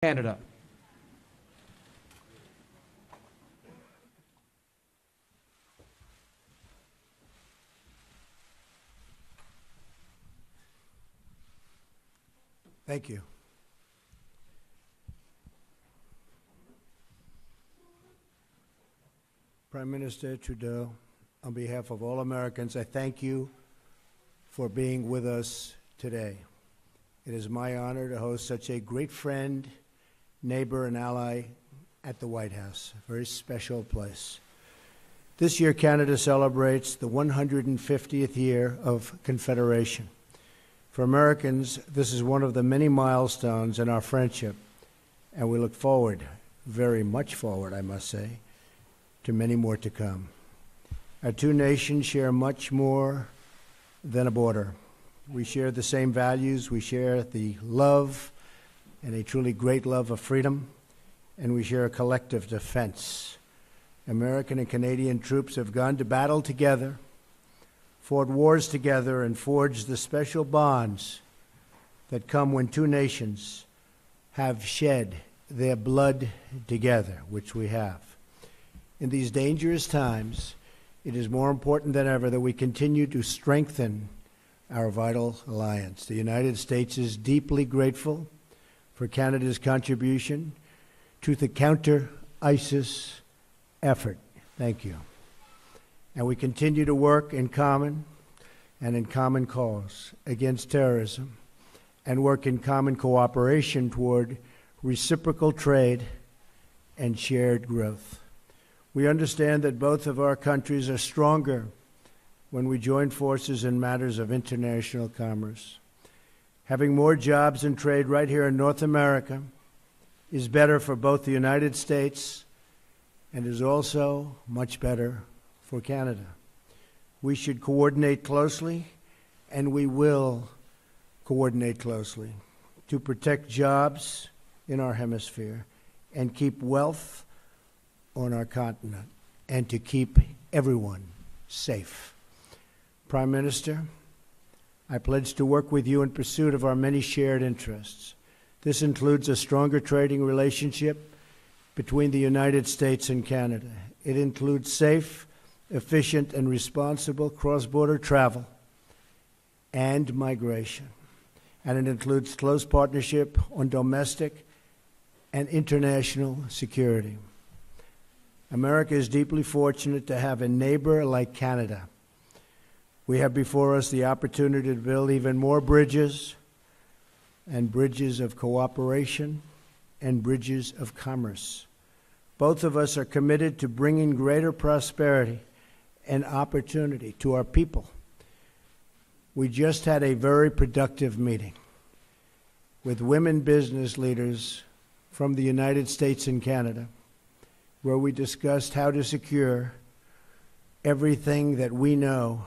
Canada. Thank you. Prime Minister Trudeau, on behalf of all Americans, I thank you for being with us today. It is my honor to host such a great friend, neighbor, and ally at the White House, a very special place. This year, Canada celebrates the 150th year of Confederation. For Americans, this is one of the many milestones in our friendship, and we look forward, very much forward, I must say, to many more to come. Our two nations share much more than a border. We share the same values, we share the love, and a truly great love of freedom, and we share a collective defense. American and Canadian troops have gone to battle together, fought wars together, and forged the special bonds that come when two nations have shed their blood together, which we have. In these dangerous times, it is more important than ever that we continue to strengthen our vital alliance. The United States is deeply grateful for Canada's contribution to the counter-ISIS effort. Thank you. And we continue to work in common and in common cause against terrorism and work in common cooperation toward reciprocal trade and shared growth. We understand that both of our countries are stronger when we join forces in matters of international commerce. Having more jobs and trade right here in North America is better for both the United States and is also much better for Canada. We should coordinate closely, and we will coordinate closely to protect jobs in our hemisphere and keep wealth on our continent and to keep everyone safe. Prime Minister, I pledge to work with you in pursuit of our many shared interests. This includes a stronger trading relationship between the United States and Canada. It includes safe, efficient, and responsible cross-border travel and migration. And it includes close partnership on domestic and international security. America is deeply fortunate to have a neighbor like Canada. We have before us the opportunity to build even more bridges and bridges of cooperation and bridges of commerce. Both of us are committed to bringing greater prosperity and opportunity to our people. We just had a very productive meeting with women business leaders from the United States and Canada, where we discussed how to secure everything that we know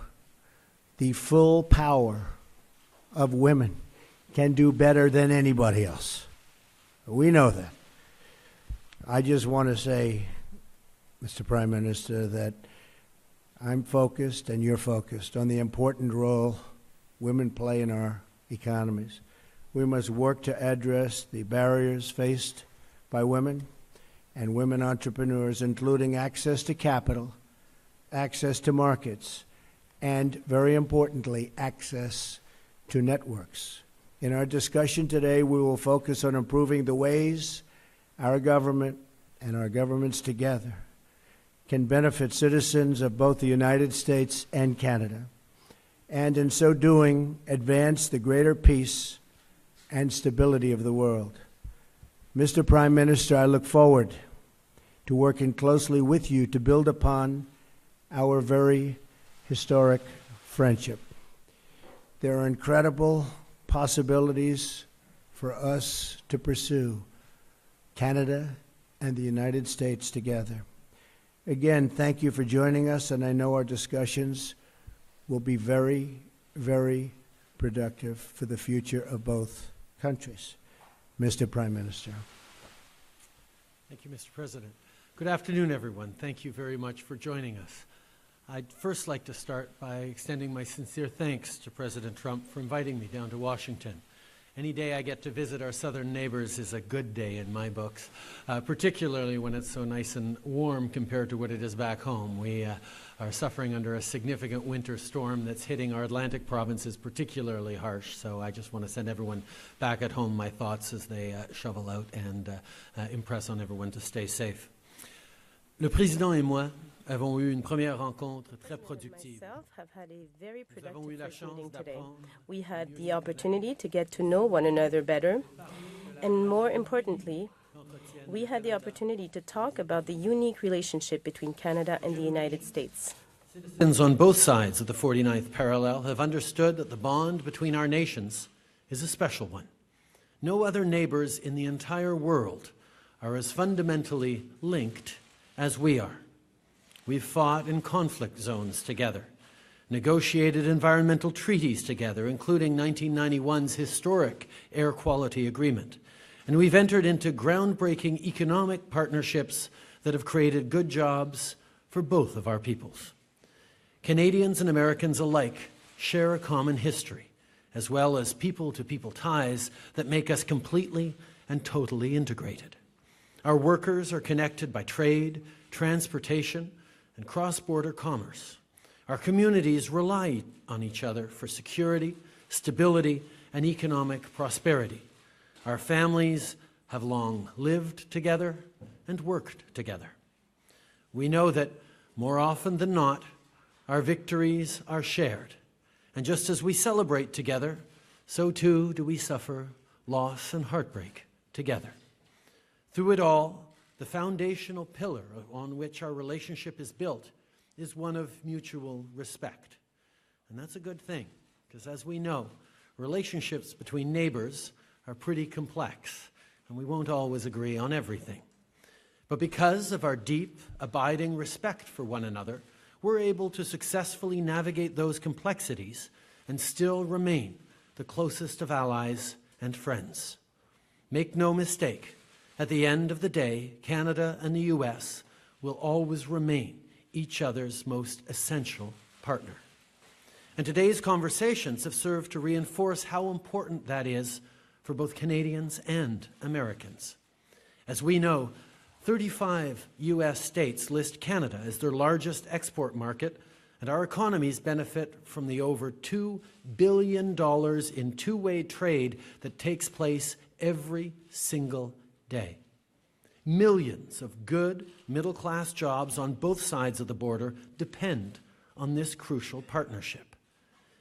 the full power of women can do better than anybody else. We know that. I just want to say, Mr. Prime Minister, that I'm focused and you're focused on the important role women play in our economies. We must work to address the barriers faced by women and women entrepreneurs, including access to capital, access to markets, and, very importantly, access to networks. In our discussion today, we will focus on improving the ways our government and our governments together can benefit citizens of both the United States and Canada, and in so doing, advance the greater peace and stability of the world. Mr. Prime Minister, I look forward to working closely with you to build upon our very historic friendship. There are incredible possibilities for us to pursue Canada and the United States together. Again, thank you for joining us, and I know our discussions will be very, very productive for the future of both countries. Mr. Prime Minister. Thank you, Mr. President. Good afternoon, everyone. Thank you very much for joining us. I'd first like to start by extending my sincere thanks to President Trump for inviting me down to Washington Any day I get to visit our southern neighbors is a good day in my books, particularly when it's so nice and warm compared to what it is back home. We are suffering under a significant winter storm that's hitting our Atlantic provinces particularly harsh, so I just want to send everyone back at home my thoughts as they shovel out and impress on everyone to stay safe. Le président et moi avons eu une première rencontre très productive. Have had a very Nous avons eu productive la first chance meeting today. d'apprendre We had the opportunity to get to know one another better, and more importantly, we had the opportunity to talk about the unique relationship between Canada and the United States. Citizens on both sides of the 49th parallel have understood that the bond between our nations is a special one. No other neighbors in the entire world are as fundamentally linked as we are. We've fought in conflict zones together, negotiated environmental treaties together, including 1991's historic air quality agreement, and we've entered into groundbreaking economic partnerships that have created good jobs for both of our peoples. Canadians and Americans alike share a common history, as well as people-to-people ties that make us completely and totally integrated. Our workers are connected by trade, transportation, and cross-border commerce. Our communities rely on each other for security, stability, and economic prosperity. Our families have long lived together and worked together. We know that more often than not, our victories are shared. And just as we celebrate together, so too do we suffer loss and heartbreak together. Through it all, the foundational pillar on which our relationship is built is one of mutual respect. And that's a good thing, because as we know, relationships between neighbors are pretty complex, and we won't always agree on everything. But because of our deep, abiding respect for one another, we're able to successfully navigate those complexities and still remain the closest of allies and friends. Make no mistake, at the end of the day, Canada and the U.S. will always remain each other's most essential partner. And today's conversations have served to reinforce how important that is for both Canadians and Americans. As we know, 35 U.S. states list Canada as their largest export market, and our economies benefit from the over $2 billion in two-way trade that takes place every single day. Millions of good middle-class jobs on both sides of the border depend on this crucial partnership.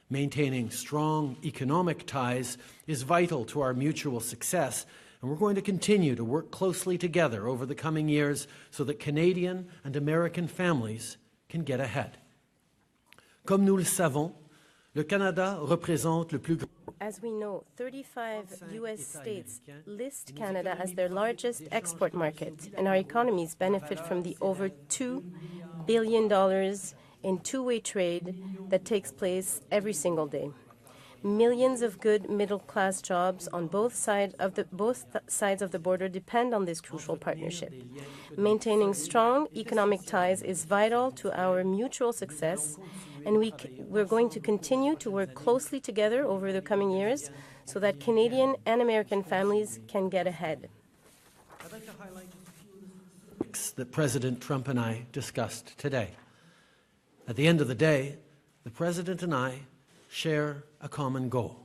Maintaining strong economic ties is vital to our mutual success, and we're going to continue to work closely together over the coming years so that Canadian and American families can get ahead. Comme nous le savons, le Canada représente le plus grand. As we know, 35 U.S. states list Canada as their largest export market, and our economies benefit from the over $2 billion in two-way trade that takes place every single day. Millions of good middle-class jobs on both sides of the border depend on this crucial partnership. Maintaining strong economic ties is vital to our mutual success, and we're going to continue to work closely together over the coming years so that Canadian and American families can get ahead. I'd like to highlight a few topics that President Trump and I discussed today. At the end of the day, the President and I share a common goal.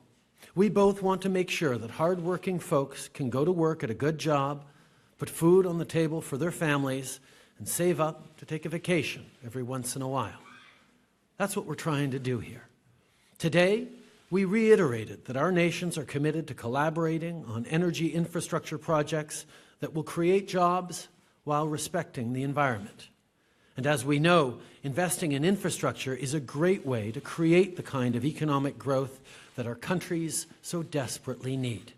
We both want to make sure that hardworking folks can go to work at a good job, put food on the table for their families, and save up to take a vacation every once in a while. That's what we're trying to do here. Today, we reiterated that our nations are committed to collaborating on energy infrastructure projects that will create jobs while respecting the environment. And as we know, investing in infrastructure is a great way to create the kind of economic growth that our countries so desperately need.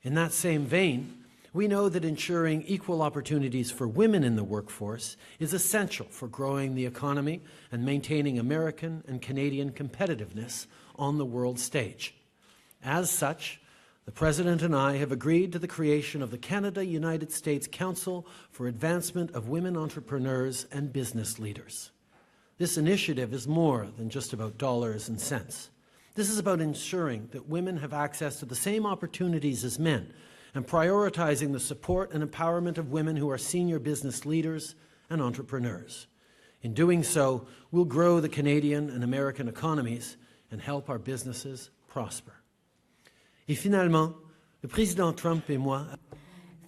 In that same vein, we know that ensuring equal opportunities for women in the workforce is essential for growing the economy and maintaining American and Canadian competitiveness on the world stage. As such, the President and I have agreed to the creation of the Canada-United States Council for Advancement of Women Entrepreneurs and Business Leaders. This initiative is more than just about dollars and cents. This is about ensuring that women have access to the same opportunities as men and prioritizing the support and empowerment of women who are senior business leaders and entrepreneurs. In doing so, we'll grow the Canadian and American economies and help our businesses prosper. Et finalement, le président Trump et moi.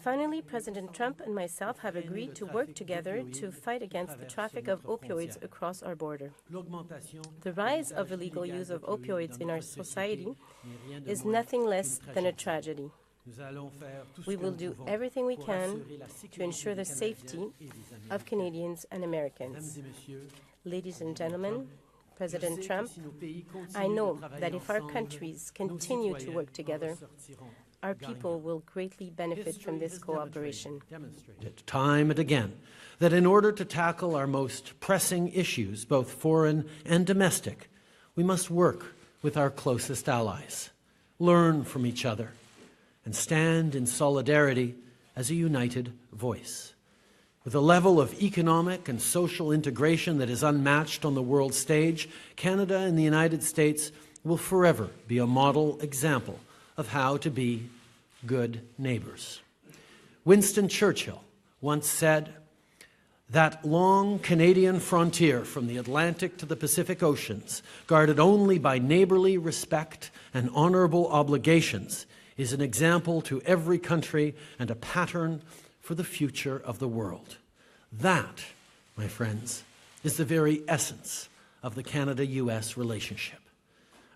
Finally, President Trump and myself have agreed to work together to fight against the traffic of opioids across our border. The rise of illegal use of opioids in our society is nothing less than a tragedy. We will do everything we can to ensure the safety of Canadians and Americans. Ladies and gentlemen, President Trump, I know that if our countries continue to work together, our people will greatly benefit from this cooperation. Demonstrated time and again that in order to tackle our most pressing issues, both foreign and domestic, we must work with our closest allies, learn from each other, and stand in solidarity as a united voice. With a level of economic and social integration that is unmatched on the world stage, Canada and the United States will forever be a model example of how to be good neighbors. Winston Churchill once said, "That long Canadian frontier from the Atlantic to the Pacific Oceans, guarded only by neighborly respect and honorable obligations, is an example to every country and a pattern for the future of the world." That, my friends, is the very essence of the Canada-US relationship.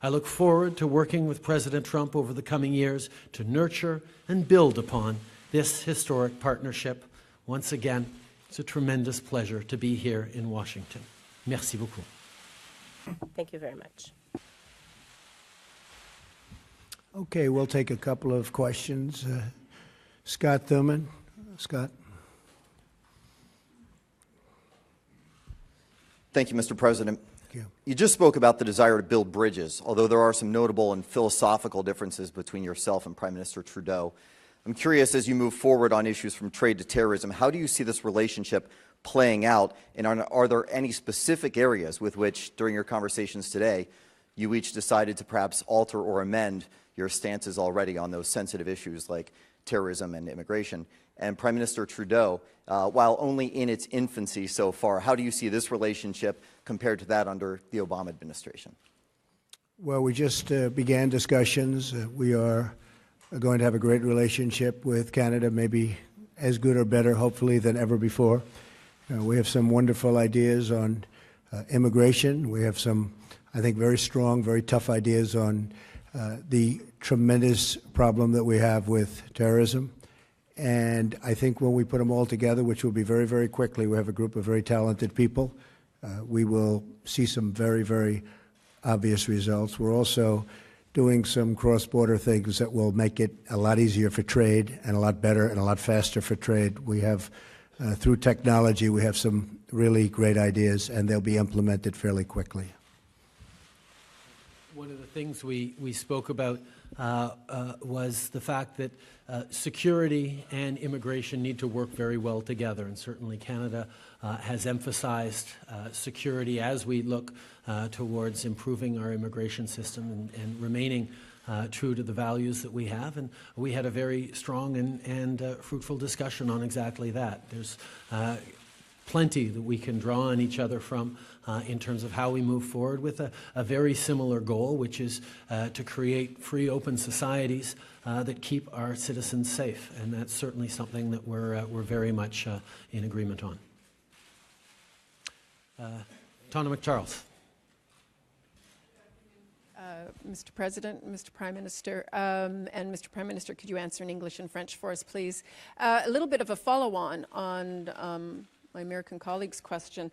I look forward to working with President Trump over the coming years to nurture and build upon this historic partnership. Once again, it's a tremendous pleasure to be here in Washington. Merci beaucoup. Thank you very much. Okay, we'll take a couple of questions. Scott Thurman. Scott. Thank you, Mr. President. Thank you. You just spoke about the desire to build bridges, although there are some notable and philosophical differences between yourself and Prime Minister Trudeau. I'm curious, as you move forward on issues from trade to terrorism, how do you see this relationship playing out, and are there any specific areas with which, during your conversations today, you each decided to perhaps alter or amend your stances already on those sensitive issues like terrorism and immigration? And Prime Minister Trudeau, while only in its infancy so far, how do you see this relationship compared to that under the Obama administration? Well, we just began discussions. We are going to have a great relationship with Canada, maybe as good or better, hopefully, than ever before. We have some wonderful ideas on immigration. We have some, I think, very strong, very tough ideas on the tremendous problem that we have with terrorism. And I think when we put them all together, which will be very, very quickly, we have a group of very talented people, we will see some very, very obvious results. We're also doing some cross-border things that will make it a lot easier for trade and a lot better and a lot faster for trade. We have, through technology, we have some really great ideas, and they'll be implemented fairly quickly. One of the things we spoke about was the fact that security and immigration need to work very well together, and certainly Canada has emphasized security as we look towards improving our immigration system and remaining true to the values that we have. And we had a very strong and fruitful discussion on exactly that. There's plenty that we can draw on each other from in terms of how we move forward with a very similar goal, which is to create free, open societies that keep our citizens safe. And that's certainly something that we're very much in agreement on. Tana McCharles. Mr. President, Mr. Prime Minister, and Mr. Prime Minister, could you answer in English and French for us, please? A little bit of a follow-on on my American colleague's question.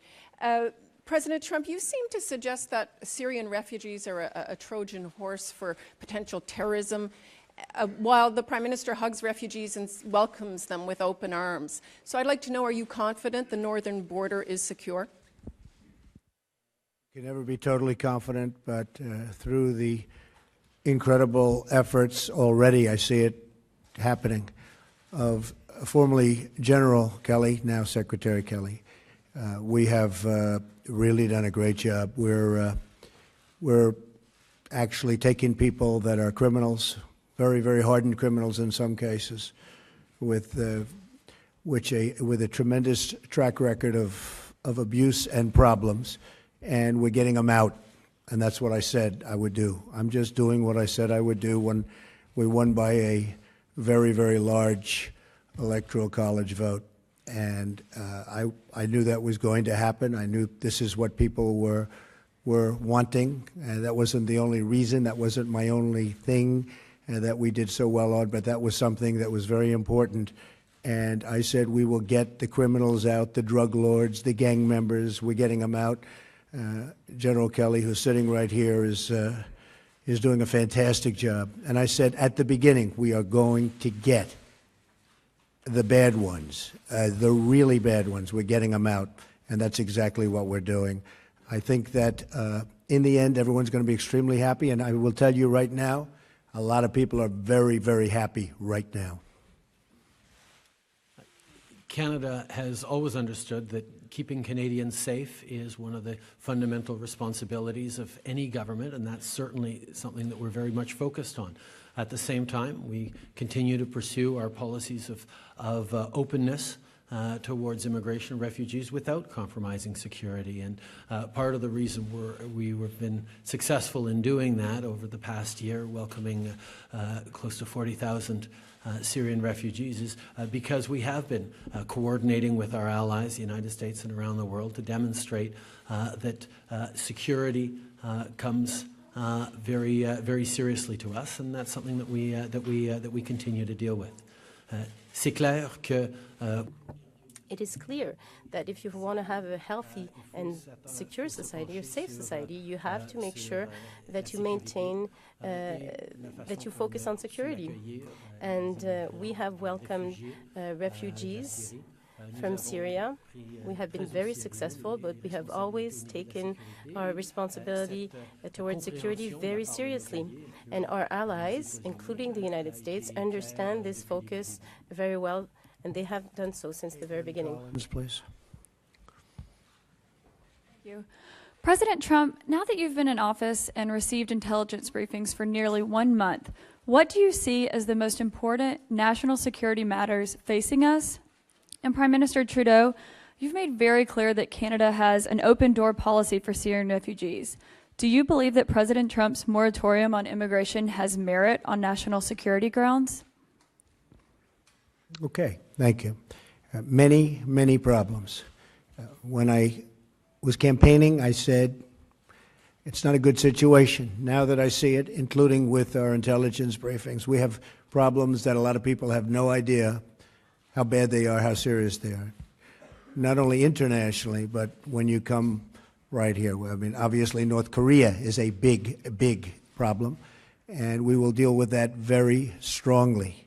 President Trump, you seem to suggest that Syrian refugees are a Trojan horse for potential terrorism, while the Prime Minister hugs refugees and welcomes them with open arms. So I'd like to know, are you confident the northern border is secure? You can never be totally confident, but through the incredible efforts already, I see it happening, of formerly General Kelly, now Secretary Kelly. We have really done a great job. We're actually taking people that are criminals, very, very hardened criminals in some cases, with a tremendous track record of abuse and problems, and we're getting them out. And that's what I said I would do. I'm just doing what I said I would do when we won by a very, very large electoral college vote. And I knew that was going to happen. I knew this is what people were wanting. And that wasn't the only reason. That wasn't my only thing that we did so well on, but that was something that was very important. And I said we will get the criminals out, the drug lords, the gang members. We're getting them out. General Kelly, who's sitting right here, is doing a fantastic job. And I said at the beginning, we are going to get the bad ones, the really bad ones. We're getting them out, and that's exactly what we're doing. I think that in the end, everyone's going to be extremely happy, and I will tell you right now, a lot of people are very, very happy right now. Canada has always understood that keeping Canadians safe is one of the fundamental responsibilities of any government, and that's certainly something that we're very much focused on. At the same time, we continue to pursue our policies of openness towards immigration and refugees without compromising security. And part of the reason we've been successful in doing that over the past year, welcoming close to 40,000 Syrian refugees, is because we have been coordinating with our allies, the United States and around the world, to demonstrate that security comes very, very seriously to us, and that's something that we continue to deal with. C'est clair que it is clear that if you want to have a healthy and secure society, or safe society, you have to make sure that you maintain, that you focus on security. And we have welcomed refugees from Syria. We have been very successful, but we have always taken our responsibility towards security very seriously. And our allies, including the United States, understand this focus very well, and they have done so since the very beginning. Please. Thank you. President Trump, now that you've been in office and received intelligence briefings for nearly 1 month, what do you see as the most important national security matters facing us? And Prime Minister Trudeau, you've made very clear that Canada has an open-door policy for Syrian refugees. Do you believe that President Trump's moratorium on immigration has merit on national security grounds? Okay, thank you. Many, many problems. When I was campaigning, I said, it's not a good situation. Now that I see it, including with our intelligence briefings, we have problems that a lot of people have no idea how bad they are, how serious they are. Not only internationally, but when you come right here. I mean, obviously, North Korea is a big, big problem, and we will deal with that very strongly.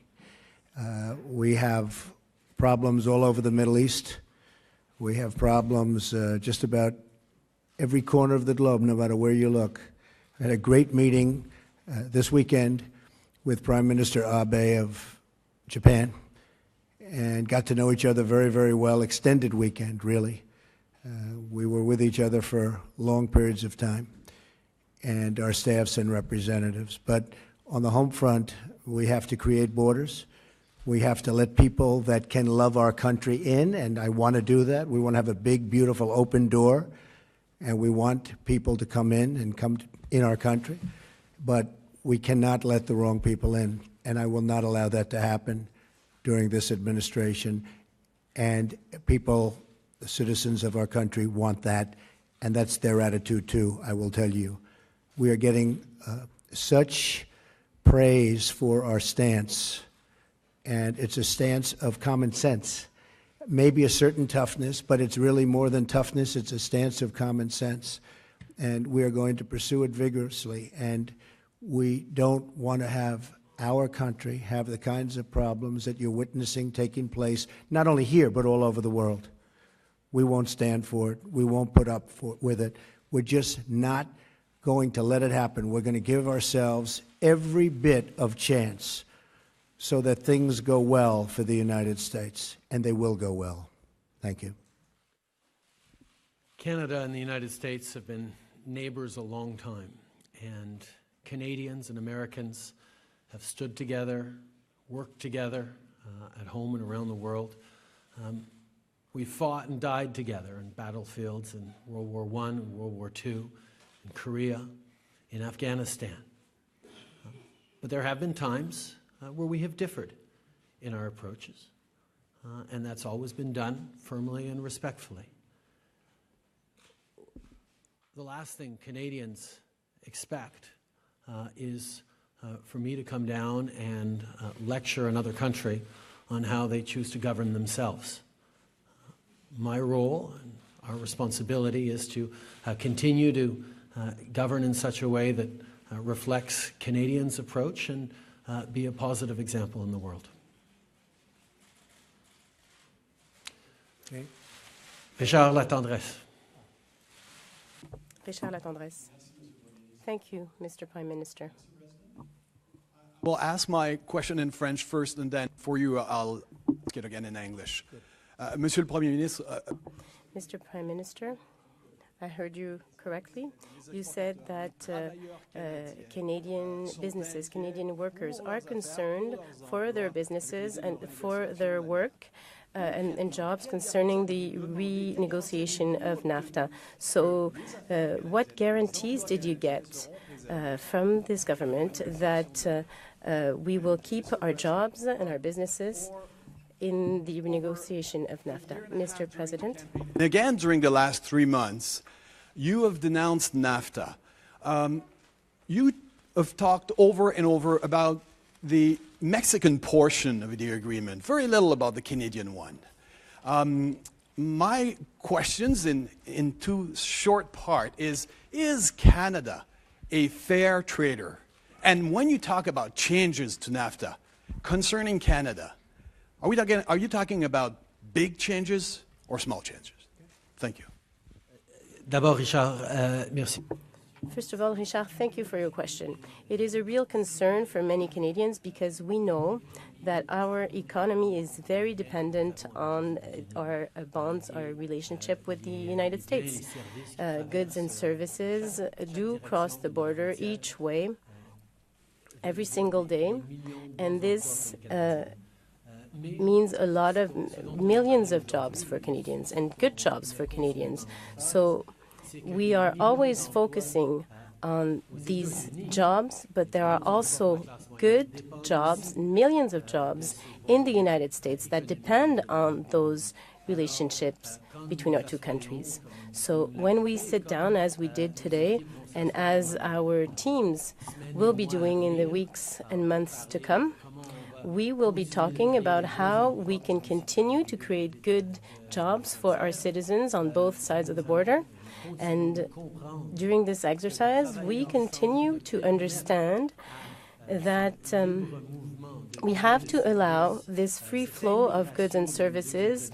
We have problems all over the Middle East. We have problems just about every corner of the globe, no matter where you look. I had a great meeting this weekend with Prime Minister Abe of Japan and got to know each other very, very well. Extended weekend, really. We were with each other for long periods of time, and our staffs and representatives. But on the home front, we have to create borders. We have to let people that can love our country in, and I want to do that. We want to have a big, beautiful, open door, and we want people to come in and come in our country. But we cannot let the wrong people in, and I will not allow that to happen during this administration. And people, the citizens of our country, want that, and that's their attitude too, I will tell you. We are getting such praise for our stance, and it's a stance of common sense. Maybe a certain toughness, but it's really more than toughness. It's a stance of common sense, and we are going to pursue it vigorously. And we don't want to have our country have the kinds of problems that you're witnessing taking place, not only here, but all over the world. We won't stand for it. We won't put up with it. We're just not going to let it happen. We're going to give ourselves every bit of chance so that things go well for the United States, and they will go well. Thank you. Canada and the United States have been neighbors a long time, and Canadians and Americans have stood together, worked together at home and around the world. We fought and died together in battlefields in World War I and World War II, in Korea, in Afghanistan. But there have been times where we have differed in our approaches, and that's always been done firmly and respectfully. The last thing Canadians expect is for me to come down and lecture another country on how they choose to govern themselves. My role and our responsibility is to continue to govern in such a way that reflects Canadians' approach and be a positive example in the world. Okay. Richard Latendresse. Richard Latendresse. Thank you, Mr. Prime Minister. We'll ask my question in French first, and then for you, I'll ask it again in English. Monsieur le Premier ministre, Mr. Prime Minister, I heard you correctly. You said that Canadian businesses, Canadian workers are concerned for their businesses and for their work and jobs concerning the renegotiation of NAFTA. So what guarantees did you get from this government that we will keep our jobs and our businesses in the renegotiation of NAFTA? Mr. President. again, during the last 3 months, you have denounced NAFTA. You have talked over and over about the Mexican portion of the agreement, very little about the Canadian one. My questions in two short part is Canada a fair trader? And when you talk about changes to NAFTA concerning Canada, are you talking about big changes or small changes? Thank you. D'abord, Richard, merci. First of all, Richard, thank you for your question. It is a real concern for many Canadians because we know that our economy is very dependent on our bonds, our relationship with the United States. Goods and services do cross the border each way every single day, and this means a lot of millions of jobs for Canadians and good jobs for Canadians. So we are always focusing on these jobs, but there are also good jobs, millions of jobs in the United States that depend on those relationships between our two countries. So when we sit down, as we did today, and as our teams will be doing in the weeks and months to come, we will be talking about how we can continue to create good jobs for our citizens on both sides of the border. And during this exercise, we continue to understand that we have to allow this free flow of goods and services,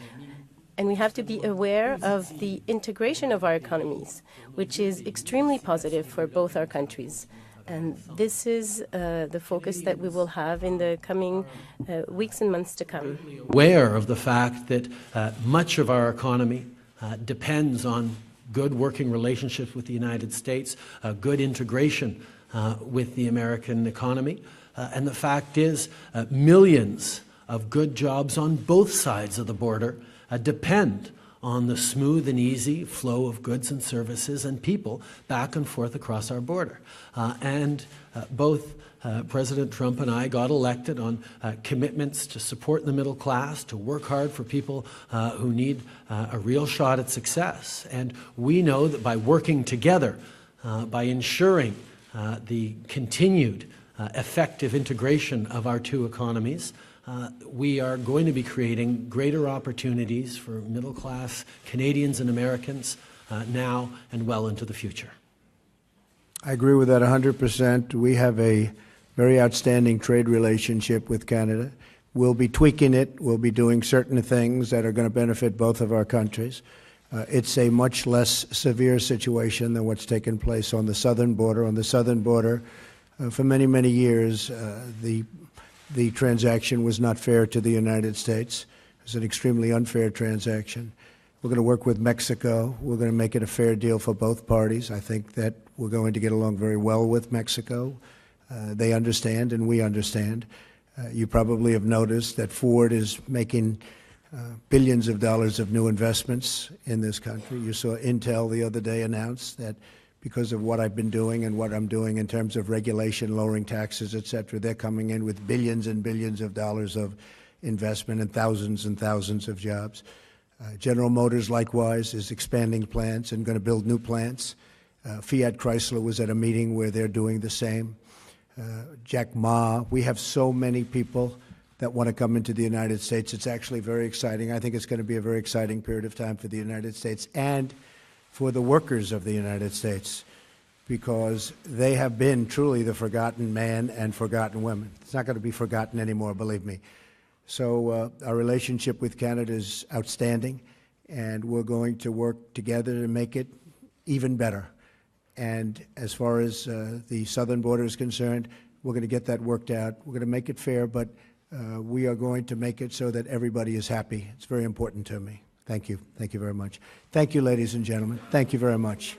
and we have to be aware of the integration of our economies, which is extremely positive for both our countries. And this is the focus that we will have in the coming weeks and months to come. Aware of the fact that much of our economy depends on good working relationships with the United States, good integration with the American economy. And the fact is, millions of good jobs on both sides of the border depend on the smooth and easy flow of goods and services and people back and forth across our border. And both President Trump and I got elected on commitments to support the middle class, to work hard for people who need a real shot at success. And we know that by working together, by ensuring the continued effective integration of our two economies, we are going to be creating greater opportunities for middle-class Canadians and Americans now and well into the future. I agree with that 100%. We have a very outstanding trade relationship with Canada. We'll be tweaking it. We'll be doing certain things that are going to benefit both of our countries. It's a much less severe situation than what's taken place on the southern border. On the southern border, for many, many years, the transaction was not fair to the United States. It was an extremely unfair transaction. We're going to work with Mexico. We're going to make it a fair deal for both parties. I think that we're going to get along very well with Mexico. They understand and we understand. You probably have noticed that Ford is making billions of dollars of new investments in this country. You saw Intel the other day announce that because of what I've been doing and what I'm doing in terms of regulation, lowering taxes, et cetera, they're coming in with billions and billions of dollars of investment and thousands of jobs. General Motors, likewise, is expanding plants and going to build new plants. Fiat Chrysler was at a meeting where they're doing the same. Jack Ma, we have so many people that want to come into the United States. It's actually very exciting. I think it's going to be a very exciting period of time for the United States and for the workers of the United States, because they have been truly the forgotten man and forgotten women. It's not going to be forgotten anymore, believe me. So our relationship with Canada is outstanding, and we're going to work together to make it even better. And as far as the southern border is concerned, we're going to get that worked out. We're going to make it fair, but we are going to make it so that everybody is happy. It's very important to me. Thank you. Thank you very much. Thank you, ladies and gentlemen. Thank you very much.